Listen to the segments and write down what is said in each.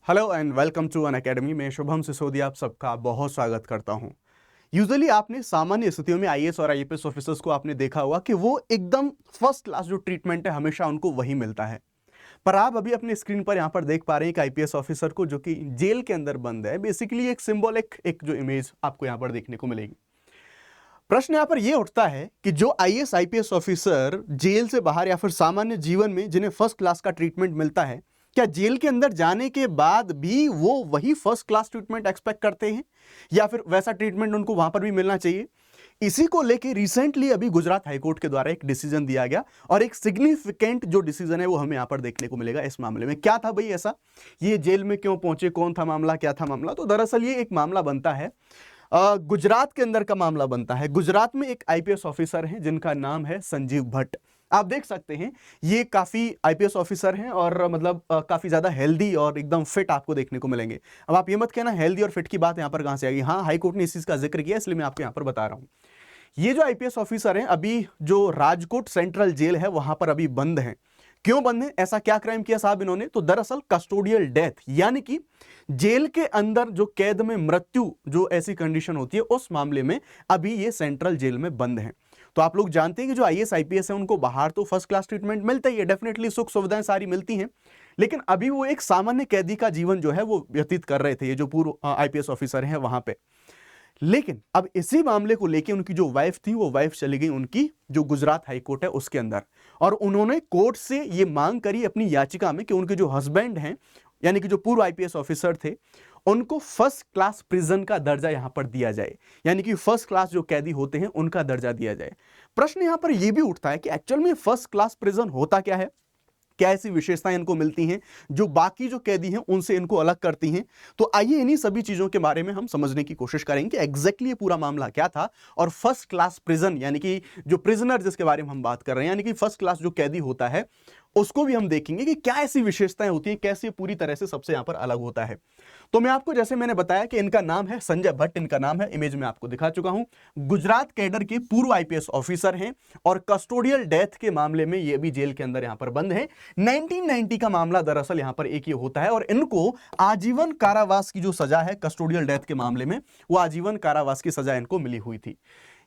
Hello and welcome to Unacademy में शुभम सिसोदिया आप सबका बहुत स्वागत करता हूं। यूजुअली आपने सामान्य स्थितियों में आईएएस और आईपीएस ऑफिसर्स को आपने देखा होगा कि वो एकदम फर्स्ट क्लास जो ट्रीटमेंट है हमेशा उनको वही मिलता है। पर आप अभी अपने स्क्रीन पर यहां पर देख पा रहे हैं एक आईपीएस ऑफिसर को जो कि जेल के अंदर बंद है। बेसिकली एक सिंबॉलिक एक जो इमेज आपको यहां पर देखने को मिलेगी। प्रश्न यहां पर यह उठता है कि जो आईएएस आईपीएस ऑफिसर जेल से बाहर या फिर सामान्य जीवन में जिन्हें फर्स्ट क्लास का ट्रीटमेंट मिलता है, क्या जेल के अंदर जाने के बाद भी वो वही फर्स्ट क्लास ट्रीटमेंट एक्सपेक्ट करते हैं या फिर वैसा ट्रीटमेंट उनको वहां पर भी मिलना चाहिए? इसी को लेके रिसेंटली अभी गुजरात हाईकोर्ट के द्वारा एक डिसीजन दिया गया और एक सिग्निफिकेंट जो डिसीजन है वो हमें यहां पर देखने को मिलेगा। इस मामले में क्या था भाई, ऐसा ये जेल में क्यों पहुंचे, कौन था मामला, क्या था मामला? तो दरअसल ये एक मामला बनता है गुजरात के अंदर का मामला बनता है। गुजरात में एक आईपीएस ऑफिसर हैं जिनका नाम है संजीव भट्ट। आप देख सकते हैं ये काफी आईपीएस ऑफिसर हैं और मतलब काफी ज्यादा हेल्दी और एकदम फिट आपको देखने को मिलेंगे। अब आप ये मत कहना हेल्दी और फिट की बात यहां पर कहां से आ गई। हाँ, हाईकोर्ट ने इस चीज का जिक्र किया इसलिए मैं आपको यहां पर बता रहा हूं। ये जो आईपीएस ऑफिसर हैं अभी जो राजकोट सेंट्रल जेल है वहां पर अभी बंद हैं। क्यों बंद है, ऐसा क्या क्राइम किया साहब इन्होंने? तो दरअसल कस्टोडियल डेथ यानी कि जेल के अंदर जो कैद में मृत्यु जो ऐसी कंडीशन होती है उस मामले में अभी ये सेंट्रल जेल में बंद हैं। तो आप लोग जानते हैं कि जो आईएएस आईपीएस है उनको बाहर तो फर्स्ट क्लास ट्रीटमेंट मिलता ही है, डेफिनेटली सुख सुविधाएं सारी मिलती हैं, लेकिन अभी वो एक सामान्य कैदी का जीवन जो है वो व्यतीत कर रहे थे, ये जो पूर्व आईपीएस ऑफिसर हैं वहां पे। लेकिन अब इसी मामले को लेके उनकी जो वाइफ थी वो वाइफ चली गई उनकी जो गुजरात हाईकोर्ट है उसके अंदर, और उन्होंने कोर्ट से ये मांग करी अपनी याचिका में कि उनके जो हस्बैंड हैं यानी कि जो पूर्व आईपीएस ऑफिसर थे उनको फर्स्ट क्लास प्रिजन का दर्जा यहां पर दिया जाए, यानी कि फर्स्ट क्लास जो कैदी होते हैं उनका दर्जा दिया जाए। प्रश्न यहां पर यह भी उठता है कि एक्चुअल में फर्स्ट क्लास प्रिजन होता क्या है, क्या ऐसी विशेषताएं इनको मिलती हैं जो बाकी जो कैदी हैं उनसे इनको अलग करती हैं? तो आइए इन्हीं सभी चीजों के बारे में हम समझने की कोशिश करेंगे कि एग्जैक्टली ये पूरा मामला क्या था और फर्स्ट क्लास प्रिजन यानी कि जो प्रिजनर जिसके बारे में हम बात कर रहे हैं यानी कि फर्स्ट क्लास जो कैदी होता है उसको भी हम देखेंगे कि क्या ऐसी विशेषताएं होती हैं, कैसे पूरी तरह से सबसे यहां पर अलग होता है। तो मैं आपको जैसे मैंने बताया कि इनका नाम है संजय भट्ट, इनका नाम है, इमेज में आपको दिखा चुका हूं। गुजरात कैडर के पूर्व आईपीएस ऑफिसर हैं और कस्टोडियल डेथ के मामले में ये भी जेल के अंदर यहां पर बंद है। 1990 का मामला दरअसल यहां पर एक ही होता है और इनको आजीवन कारावास की जो सजा है कस्टोडियल डेथ के मामले में वो आजीवन कारावास की सजा इनको मिली हुई थी।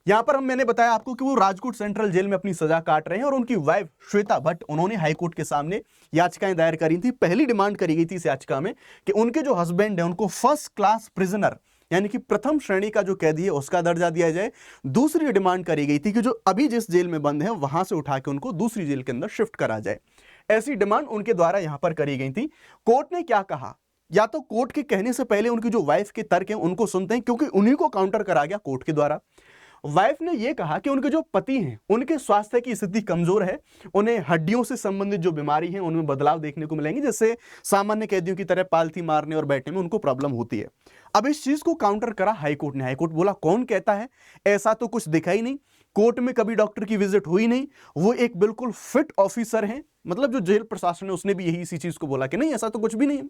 यहां पर मैंने बताया आपको कि वो राजकोट सेंट्रल जेल में अपनी सजा काट रहे हैं और उनकी वाइफ श्वेता भट्ट उन्होंने हाईकोर्ट के सामने याचिकाएं दायर करी थी। पहली डिमांड करी गई थी इस याचिका में कि उनके जो हस्बैंड है उनको फर्स्ट क्लास प्रिजनर यानी कि प्रथम श्रेणी का जो कैदी है उसका दर्जा दिया जाए। दूसरी डिमांड करी गई थी कि जो अभी जिस जेल में बंद है वहां से उठा के उनको दूसरी जेल के अंदर शिफ्ट करा जाए। ऐसी डिमांड उनके द्वारा यहां पर करी गई थी। कोर्ट ने क्या कहा, या तो कोर्ट के कहने से पहले उनकी जो वाइफ के तर्क हैं उनको सुनते हैं क्योंकि उन्हीं को काउंटर करा गया कोर्ट के द्वारा। वाइफ ने यह कहा कि उनके जो पति हैं उनके स्वास्थ्य की स्थिति कमजोर है, उन्हें हड्डियों से संबंधित जो बीमारी है उनमें बदलाव देखने को मिलेंगे, जैसे सामान्य कैदियों की तरह पालथी मारने और बैठने में उनको प्रॉब्लम होती है। अब इस चीज को काउंटर करा हाईकोर्ट ने। हाईकोर्ट बोला कौन कहता है, ऐसा तो कुछ दिखा ही नहीं, कोर्ट में कभी डॉक्टर की विजिट हुई नहीं, वो एक बिल्कुल फिट ऑफिसर हैं। मतलब जो जेल प्रशासन है उसने भी यही इसी चीज को बोला कि नहीं ऐसा तो कुछ भी नहीं है,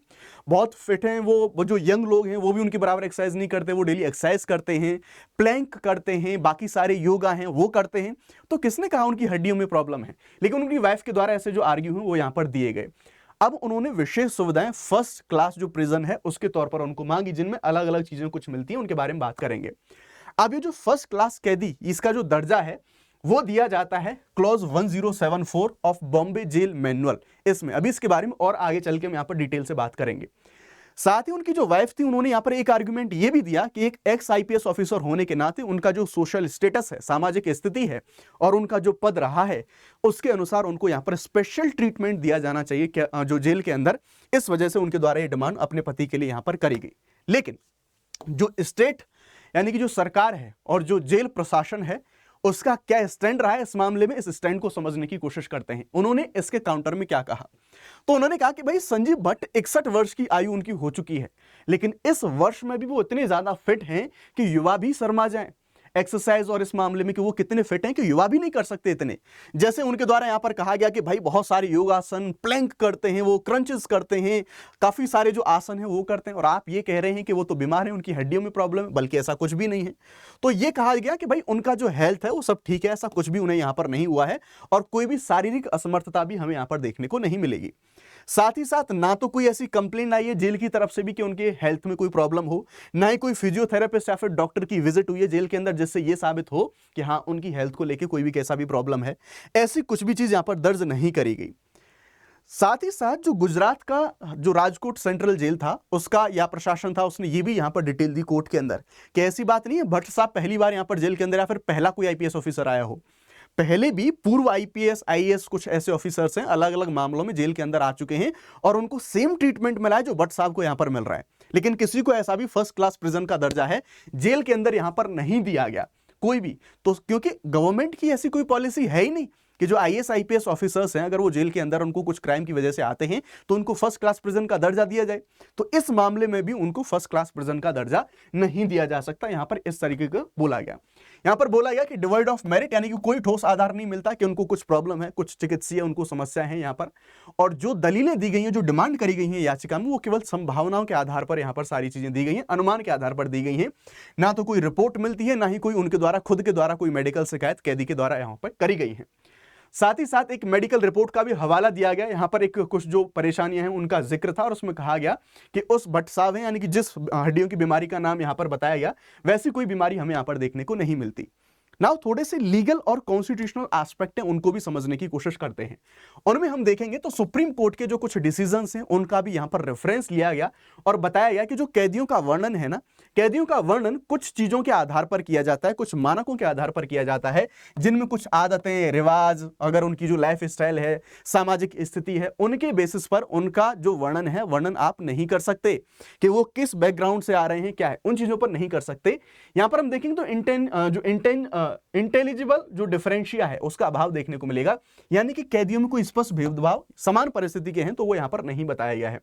बहुत फिट हैं वो जो यंग लोग हैं वो भी उनके बराबर एक्सरसाइज नहीं करते, वो डेली एक्सरसाइज करते हैं, प्लैंक करते हैं, बाकी सारे योगा हैं वो करते हैं। तो किसने कहा उनकी हड्डियों में प्रॉब्लम है? लेकिन उनकी वाइफ के द्वारा ऐसे जो आर्ग्यू हैं वो यहां पर दिए गए। अब उन्होंने विशेष सुविधाएं फर्स्ट क्लास जो प्रिजन है उसके तौर पर उनको मांगी जिनमें अलग अलग चीजें कुछ मिलती हैं, उनके बारे में बात करेंगे। अब ये जो फर्स्ट क्लास कैदी इसका जो दर्जा है वो दिया जाता है clause 1074 of Bombay jail manual इसमें। अभी इसके बारे में और आगे चल के हम यहां पर डिटेल से बात करेंगे। साथ ही उनकी जो वाइफ थी उन्होंने यहां पर एक आर्गुमेंट ये भी दिया कि एक एक्स आईपीएस ऑफिसर होने के नाते उनका जो सोशल स्टेटस है, सामाजिक स्थिति है और उनका जो पद रहा है उसके अनुसार उनको यहां पर स्पेशल ट्रीटमेंट दिया जाना चाहिए जो जेल के अंदर। इस वजह से उनके द्वारा ये डिमांड अपने पति के लिए यहां पर करी गई। लेकिन जो स्टेट यानी कि जो सरकार है और जो जेल प्रशासन है उसका क्या स्टैंड रहा है इस मामले में, इस स्टैंड को समझने की कोशिश करते हैं। उन्होंने इसके काउंटर में क्या कहा, तो उन्होंने कहा कि भाई संजीव भट्ट 61 वर्ष की आयु उनकी हो चुकी है, लेकिन इस वर्ष में भी वो इतने ज्यादा फिट हैं कि युवा भी शर्मा जाएं। एक्सरसाइज और इस मामले में कि वो कितने फिट हैं कि युवा भी नहीं कर सकते इतने। जैसे उनके द्वारा यहां पर कहा गया कि भाई बहुत सारे योगासन, प्लैंक करते हैं, वो क्रंचेस करते हैं, काफी सारे जो आसन है वो करते हैं, और आप ये कह रहे हैं कि वो तो बीमार है, उनकी हड्डियों में प्रॉब्लम है, बल्कि ऐसा कुछ भी नहीं है। तो ये कहा गया कि भाई उनका जो हेल्थ है वो सब ठीक है, ऐसा कुछ भी उन्हें यहां पर नहीं हुआ है और कोई भी शारीरिक असमर्थता भी हमें यहां पर देखने को नहीं मिलेगी। साथ ही साथ ना तो कोई ऐसी कंप्लेंट आई है जेल की तरफ से भी कि उनके हेल्थ में कोई प्रॉब्लम हो, ना ही कोई फिजियोथेरेपिस्ट या फिर डॉक्टर की विजिट हुई है जेल के अंदर जिससे यह साबित हो कि हाँ उनकी हेल्थ को लेकर कोई भी कैसा भी प्रॉब्लम है। ऐसी कुछ भी चीज यहां पर दर्ज नहीं करी गई। साथ ही साथ जो गुजरात का जो राजकोट सेंट्रल जेल था उसका या प्रशासन था, उसने ये भी यहां पर डिटेल दी कोर्ट के अंदर कि ऐसी बात नहीं है भट्ट साहब पहली बार यहां पर जेल के अंदर या फिर पहला कोई आईपीएस ऑफिसर आया हो। पहले भी पूर्व आईपीएस आईएएस कुछ ऐसे ऑफिसर्स हैं अलग अलग मामलों में जेल के अंदर आ चुके हैं और उनको सेम ट्रीटमेंट मिला है जो भट्ट साहब को यहां पर मिल रहा है। लेकिन किसी को ऐसा भी फर्स्ट क्लास प्रिजन का दर्जा है जेल के अंदर यहां पर नहीं दिया गया कोई भी, तो क्योंकि गवर्नमेंट की ऐसी कोई पॉलिसी है ही नहीं कि जो आईएएस आईपीएस ऑफिसर्स हैं अगर वो जेल के अंदर उनको कुछ क्राइम की वजह से आते हैं तो उनको फर्स्ट क्लास प्रिजन का दर्जा दिया जाए। तो इस मामले में भी उनको फर्स्ट क्लास प्रिजन का दर्जा नहीं दिया जा सकता। यहां पर इस तरीके का बोला गया। यहां पर बोला गया कि डिवॉइड ऑफ मेरिट यानी कि कोई ठोस आधार नहीं मिलता कि उनको कुछ प्रॉब्लम है, कुछ चिकित्सीय उनको समस्या है यहां पर, और जो दलीलें दी गई हैं, जो डिमांड करी गई हैं याचिका में, वो केवल संभावनाओं के आधार पर यहां पर सारी चीजें दी गई हैं, अनुमान के आधार पर दी गई हैं। ना तो कोई रिपोर्ट मिलती है, ना ही कोई उनके द्वारा खुद के द्वारा कोई मेडिकल शिकायत कैदी के द्वारा यहां पर करी गई है। साथ ही साथ एक मेडिकल रिपोर्ट का भी हवाला दिया गया। यहां पर एक कुछ जो परेशानियां हैं उनका जिक्र था और उसमें कहा गया कि उस भट्ट साहब हैं यानी कि जिस हड्डियों की बीमारी का नाम यहां पर बताया गया वैसी कोई बीमारी हमें यहां पर देखने को नहीं मिलती। नाउ थोड़े से लीगल और कॉन्स्टिट्यूशनल एस्पेक्ट हैं उनको भी समझने की कोशिश करते हैं। उनमें हम देखेंगे तो सुप्रीम कोर्ट के जो कुछ डिसीजंस हैं उनका भी यहां पर रेफरेंस लिया गया और बताया गया कि जो कैदियों का वर्णन है ना, कैदियों का वर्णन कुछ चीजों के आधार पर किया जाता है, कुछ मानकों के आधार पर किया जाता है जिनमें कुछ आदतें, रिवाज, अगर उनकी जो लाइफ स्टाइल है, सामाजिक स्थिति है, उनके बेसिस पर उनका जो वर्णन है वर्णन आप नहीं कर सकते कि वो किस बैकग्राउंड से आ रहे हैं, क्या है, उन चीजों पर नहीं कर सकते। यहां पर हम देखेंगे तो इंटेलिजिबल जो डिफरेंशिया है उसका अभाव देखने को मिलेगा, यानी कि कैदियों में कोई स्पष्ट भेदभाव समान परिस्थिति के हैं तो वो यहां पर नहीं बताया गया है।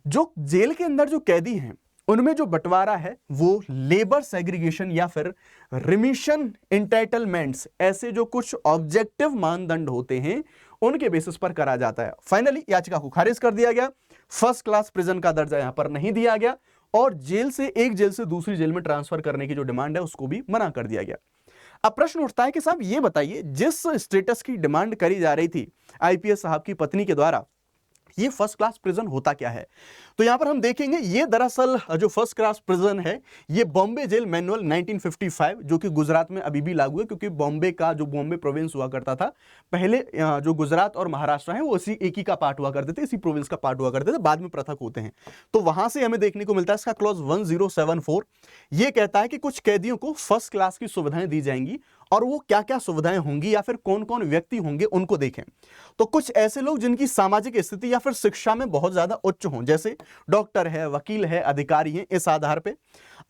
जो जेल के अंदर जो कैदी हैं उनमें जो बंटवारा है वो लेबर सेग्रीगेशन या फिर रिमिशन एंटाइटलमेंट्स, ऐसे जो कुछ ऑब्जेक्टिव मानदंड होते हैं उनके बेसिस पर करा जाता है। फाइनली याचिका को खारिज कर दिया गया, फर्स्ट क्लास प्रिजन का दर्जा यहां पर नहीं दिया गया और एक जेल से दूसरी जेल में ट्रांसफर करने की जो डिमांड है उसको भी मना कर दिया गया। अब प्रश्न उठता है कि साहब ये बताइए जिस स्टेटस की डिमांड करी जा रही थी आईपीएस साहब की पत्नी के द्वारा, ये फर्स्ट क्लास प्रिजन होता क्या है? तो यहां पर हम देखेंगे ये दरअसल जो फर्स्ट क्लास प्रिजन है ये बॉम्बे जेल मैनुअल 1955 जो कि गुजरात में अभी भी लागू है, क्योंकि बॉम्बे का जो बॉम्बे प्रोविंस हुआ करता था पहले, जो गुजरात और महाराष्ट्र है वो इसी एक ही का पार्ट हुआ करते थे, इसी प्रोविंस का पार्ट हुआ करते थे, बाद में पृथक होते हैं। तो वहां से हमें देखने को मिलता है इसका क्लॉज 1074 ये कहता है कि कुछ कैदियों को फर्स्ट क्लास की सुविधाएं दी जाएंगी और वो क्या क्या सुविधाएं होंगी या फिर कौन कौन व्यक्ति होंगे उनको देखें। तो कुछ ऐसे लोग जिनकी सामाजिक स्थिति या फिर शिक्षा में बहुत ज्यादा उच्च हों, जैसे डॉक्टर है, वकील है, अधिकारी हैं, इस आधार पे।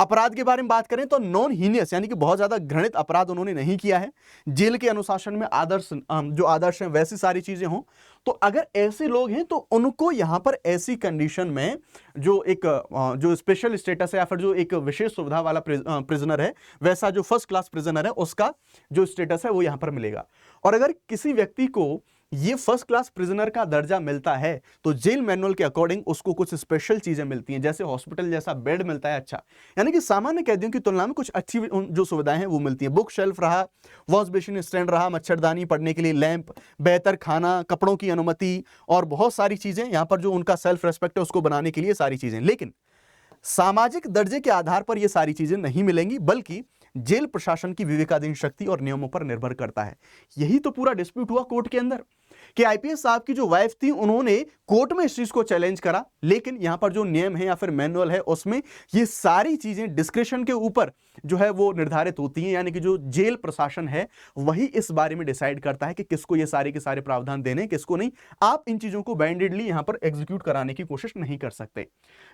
अपराध के बारे में बात करें तो नॉन हीनियस यानी कि बहुत ज्यादा घृणित अपराध उन्होंने नहीं किया है, जेल के अनुशासन में आदर्श जो आदर्श हैं वैसी सारी चीजें हों। तो अगर ऐसे लोग हैं तो उनको यहां पर ऐसी कंडीशन में जो स्पेशल स्टेटस है या फिर जो एक विशेष सुविधा वाला प्रिजनर है, वैसा जो फर्स्ट क्लास प्रिजनर है उसका जो स्टेटस है वो यहां पर मिलेगा। और अगर किसी व्यक्ति को ये फर्स्ट क्लास प्रिजनर का दर्जा मिलता है तो जेल मैनुअल के अकॉर्डिंग उसको कुछ स्पेशल चीजें मिलती हैं, जैसे हॉस्पिटल जैसा बेड मिलता है, अच्छा, यानी कि सामान्य कैदियों की तुलना में कुछ अच्छी जो सुविधाएं हैं वो मिलती हैं। बुक शेल्फ रहा, वॉश बेसिन स्टैंड रहा, मच्छरदानी पड़ने के लिए लैंप, बेहतर खाना, कपड़ों की अनुमति और बहुत सारी चीजें यहां पर जो उनका सेल्फ रेस्पेक्ट है उसको बनाने के लिए सारी चीजें। लेकिन सामाजिक दर्जे के आधार पर ये सारी चीजें नहीं मिलेंगी, बल्कि जेल प्रशासन की विवेकाधीन शक्ति और नियमों पर निर्भर करता है। यही तो पूरा डिस्प्यूट हुआ कोर्ट के अंदर कि आईपीएस साहब की जो वाइफ थी उन्होंने कोर्ट में इस चीज को चैलेंज करा, लेकिन यहां पर जो नियम है या फिर मैनुअल है उसमें ये सारी चीजें डिस्क्रिप्शन के ऊपर जो है वो निर्धारित होती हैं, यानी कि जो जेल प्रशासन है वही इस बारे में डिसाइड करता है कि किसको ये सारे के सारे प्रावधान देने, किसको नहीं। आप इन चीजों को बैंडेडली यहां पर एग्जीक्यूट कराने की कोशिश नहीं कर सकते।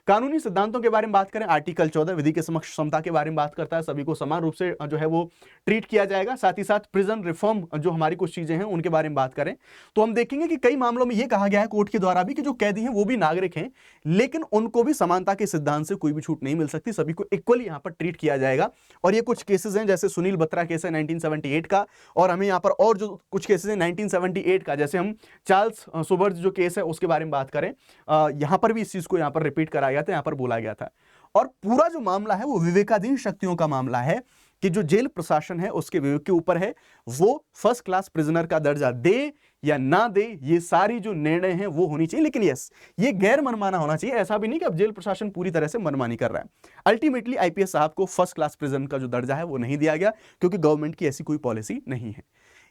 कानूनी सिद्धांतों के बारे में बात करें, आर्टिकल 14 विधि के समक्ष समता के बारे में बात करता है, सभी को समान रूप से जो है वो ट्रीट किया जाएगा। साथ ही साथ प्रिजन रिफॉर्म जो हमारी कुछ चीजें हैं उनके बारे में बात करें तो हम देखेंगे कि कई मामलों में यह कहा गया है कोर्ट के द्वारा भी कि जो कैदी हैं वो भी नागरिक हैं, लेकिन उनको भी समानता के सिद्धांत से कोई भी छूट नहीं मिल सकती, सभी को इक्वली यहां पर ट्रीट किया जाएगा। और ये कुछ केसेस हैं, जैसे सुनील बत्रा केस है 1978 का, और हमें यहां पर और जो कुछ केसेस हैं 1978 का, जैसे हम चार्ल्स सोबर्स जो केस है उसके बारे में बात करें, यहां पर भी इस चीज को यहां पर रिपीट कराया गया था, यहां पर बोला गया था। और पूरा जो मामला है वो विवेकाधीन शक्तियों का मामला है कि जो जेल प्रशासन है उसके विवेक के ऊपर है, वो फर्स्ट क्लास प्रिजनर का दर्जा दे या ना दे, ये सारी जो निर्णय हैं वो होनी चाहिए। लेकिन यस, ये गैर मनमाना होना चाहिए, ऐसा भी नहीं कि अब जेल प्रशासन पूरी तरह से मनमानी कर रहा है। अल्टीमेटली आईपीएस साहब को फर्स्ट क्लास प्रिजन का जो दर्जा है वो नहीं दिया गया, क्योंकि गवर्नमेंट की ऐसी कोई पॉलिसी नहीं है।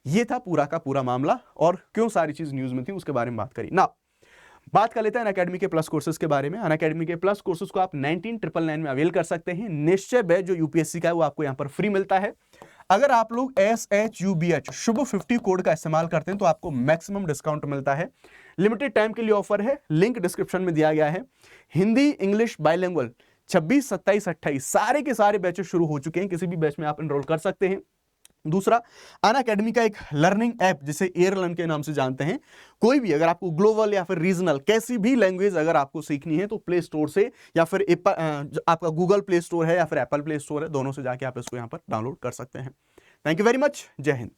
ये था पूरा का पूरा मामला, और क्यों सारी चीज न्यूज में थी उसके बारे में बात करी ना। बात कर लेते हैं अनअकैडमी के प्लस कोर्सेज के बारे में। अनअकैडमी के प्लस कोर्सेज को आप 19999 में अवेल कर सकते हैं। निश्चय बैच जो यूपीएससी का है वो आपको यहां पर फ्री मिलता है। अगर आप लोग SHUBH शुभ 50 कोड का इस्तेमाल करते हैं तो आपको मैक्सिमम डिस्काउंट मिलता है। लिमिटेड टाइम के लिए ऑफर है, लिंक डिस्क्रिप्शन में दिया गया है। हिंदी इंग्लिश बाइलिंगुअल 26 27 28 सारे के सारे बैचेस शुरू हो चुके हैं, किसी भी बैच में आप एनरोल कर सकते हैं। दूसरा, अनअकैडमी का एक लर्निंग ऐप जिसे एयरलर्न के नाम से जानते हैं, कोई भी अगर आपको ग्लोबल या फिर रीजनल कैसी भी लैंग्वेज अगर आपको सीखनी है तो प्ले स्टोर से या फिर आपका गूगल प्ले स्टोर है या फिर एप्पल प्ले स्टोर है, दोनों से जाके आप इसको यहां पर डाउनलोड कर सकते हैं। Thank you very much. जय हिंद।